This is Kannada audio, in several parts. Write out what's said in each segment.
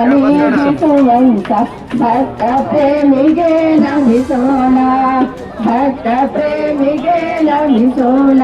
ನೀಗಿಸುವಂತ ಭಕ್ತ ಪ್ರೇಮಿಗೆ ನಮಿಸೋಣ, ಭಕ್ತ ಪ್ರೇಮಿಗೆ ನಮಿಸೋಣ.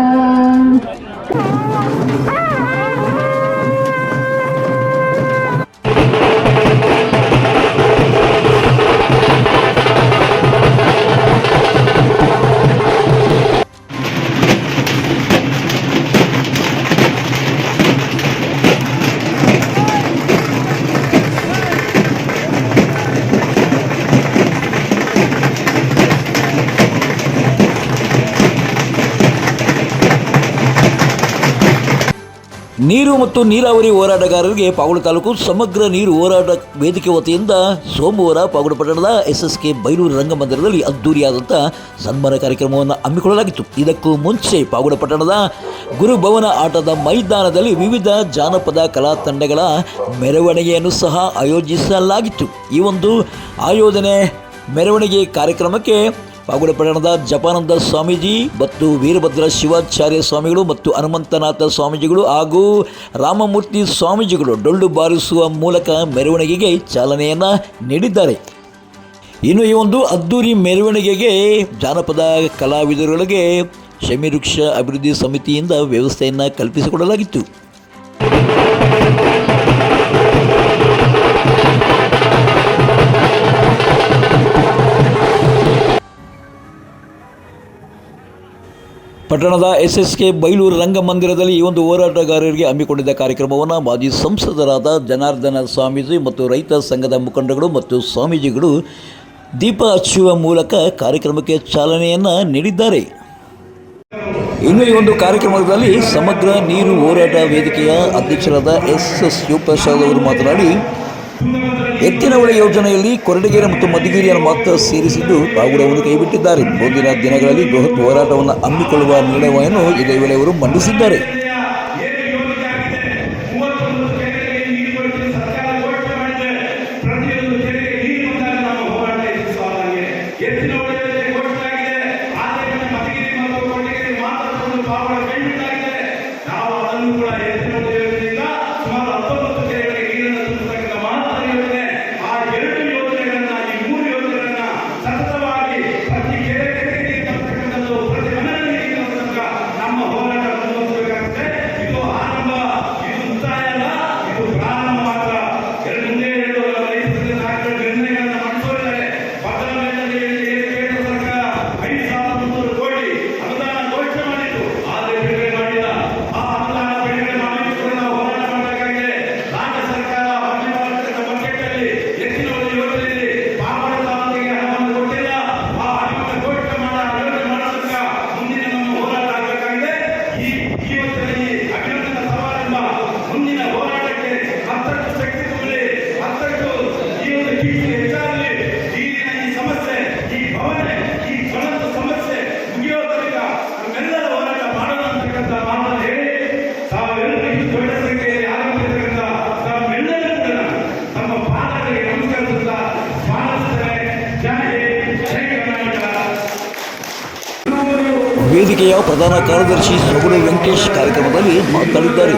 ನೀರು ಮತ್ತು ನೀರಾವರಿ ಹೋರಾಟಗಾರರಿಗೆ ಪಾವಗಡ ತಾಲೂಕು ಸಮಗ್ರ ನೀರು ಹೋರಾಟ ವೇದಿಕೆ ವತಿಯಿಂದ ಸೋಮವಾರ ಪಾವಗಡ ಪಟ್ಟಣದ SSK ಬೈಲೂರು ರಂಗಮಂದಿರದಲ್ಲಿ ಅದ್ದೂರಿಯಾದಂಥ ಸನ್ಮಾನ ಕಾರ್ಯಕ್ರಮವನ್ನು ಹಮ್ಮಿಕೊಳ್ಳಲಾಗಿತ್ತು. ಇದಕ್ಕೂ ಮುಂಚೆ ಪಾವಗಡ ಪಟ್ಟಣದ ಗುರುಭವನ ಆಟದ ಮೈದಾನದಲ್ಲಿ ವಿವಿಧ ಜಾನಪದ ಕಲಾ ತಂಡಗಳ ಮೆರವಣಿಗೆಯನ್ನು ಸಹ ಆಯೋಜಿಸಲಾಗಿತ್ತು. ಈ ಒಂದು ಆಯೋಜನೆ ಮೆರವಣಿಗೆ ಕಾರ್ಯಕ್ರಮಕ್ಕೆ ಪಾವಗಡ ಪಟ್ಟಣದ ಜಪಾನಂದ ಸ್ವಾಮೀಜಿ ಮತ್ತು ವೀರಭದ್ರ ಶಿವಾಚಾರ್ಯ ಸ್ವಾಮಿಗಳು ಮತ್ತು ಹನುಮಂತನಾಥ ಸ್ವಾಮೀಜಿಗಳು ಹಾಗೂ ರಾಮಮೂರ್ತಿ ಸ್ವಾಮೀಜಿಗಳು ಡೊಳ್ಳು ಬಾರಿಸುವ ಮೂಲಕ ಮೆರವಣಿಗೆಗೆ ಚಾಲನೆಯನ್ನು ನೀಡಿದ್ದಾರೆ. ಇನ್ನು ಈ ಒಂದು ಅದ್ದೂರಿ ಮೆರವಣಿಗೆಗೆ ಜಾನಪದ ಕಲಾವಿದರುಗಳಿಗೆ ಶಮೀವೃಕ್ಷ ಅಭಿವೃದ್ಧಿ ಸಮಿತಿಯಿಂದ ವ್ಯವಸ್ಥೆಯನ್ನು ಕಲ್ಪಿಸಿಕೊಡಲಾಗಿತ್ತು. ಪಟ್ಟಣದ SSK ಬೈಲೂರು ರಂಗಮಂದಿರದಲ್ಲಿ ಈ ಒಂದು ಹೋರಾಟಗಾರರಿಗೆ ಹಮ್ಮಿಕೊಂಡಿದ್ದ ಕಾರ್ಯಕ್ರಮವನ್ನು ಮಾಜಿ ಸಂಸದರಾದ ಜನಾರ್ದನ ಸ್ವಾಮೀಜಿ ಮತ್ತು ರೈತ ಸಂಘದ ಮುಖಂಡಗಳು ಮತ್ತು ಸ್ವಾಮೀಜಿಗಳು ದೀಪ ಹಚ್ಚುವ ಮೂಲಕ ಕಾರ್ಯಕ್ರಮಕ್ಕೆ ಚಾಲನೆಯನ್ನು ನೀಡಿದ್ದಾರೆ. ಇನ್ನು ಈ ಒಂದು ಕಾರ್ಯಕ್ರಮದಲ್ಲಿ ಸಮಗ್ರ ನೀರು ಹೋರಾಟ ವೇದಿಕೆಯ ಅಧ್ಯಕ್ಷರಾದ SS ಶಿವಪ್ರಸಾದ್ ಅವರು ಮಾತನಾಡಿ, ಎತ್ತಿನಹೊಳೆ ಯೋಜನೆಯಲ್ಲಿ ಕೊರಟಗೆರೆ ಮತ್ತು ಮಧುಗಿರಿಯನ್ನು ಮಾತ್ರ ಸೇರಿಸಿದ್ದು ಪಾವಗಡವನ್ನು ಕೈಬಿಟ್ಟಿದ್ದಾರೆ. ಮುಂದಿನ ದಿನಗಳಲ್ಲಿ ಬೃಹತ್ ಹೋರಾಟವನ್ನು ಹಮ್ಮಿಕೊಳ್ಳುವ ನಿರ್ಣಯವನ್ನು ಇದೇ ವೇಳೆ ಅವರು ಮಂಡಿಸಿದ್ದಾರೆ. ವೇದಿಕೆಯ ಪ್ರಧಾನ ಕಾರ್ಯದರ್ಶಿ ಸೊಗಡು ವೆಂಕಟೇಶ್ ಕಾರ್ಯಕ್ರಮದಲ್ಲಿ ಮಾತನಾಡಿದ್ದಾರೆ.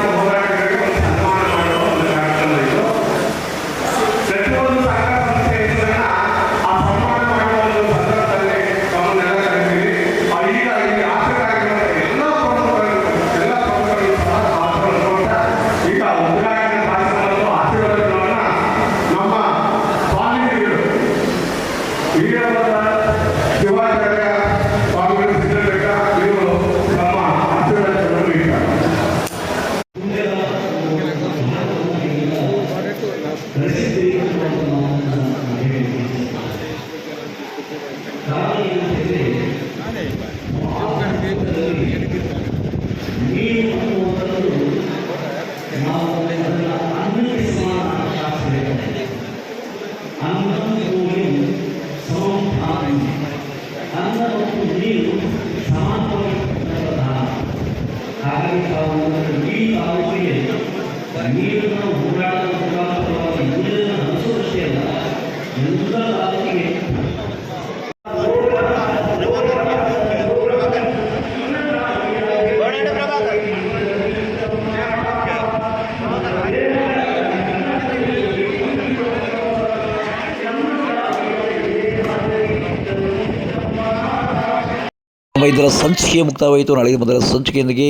ಇದರ ಸಂಚಿಕೆ ಮುಕ್ತವಾಯಿತು. ನಾಳೆ ಮೊದಲ ಸಂಚಿಕೆಯೊಂದಿಗೆ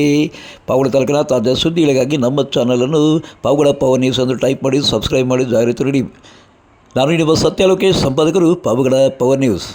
ಪಾವಗಡ ತಾಲೂಕಿನ ತಾಜಾ ಸುದ್ದಿಗಳಿಗಾಗಿ ನಮ್ಮ ಚಾನಲನ್ನು ಪಾವಗಡ ಪವರ್ ನ್ಯೂಸ್ ಎಂದು ಟೈಪ್ ಮಾಡಿ ಸಬ್ಸ್ಕ್ರೈಬ್ ಮಾಡಿ ಜಾಹೀರಾತು ನೀಡಿ. ನಾನು ನಿಮ್ಮ ಸತ್ಯ ಲೋಕೇಶ್, ಸಂಪಾದಕರು ಪಾವಗಡ ಪವರ್ ನ್ಯೂಸ್.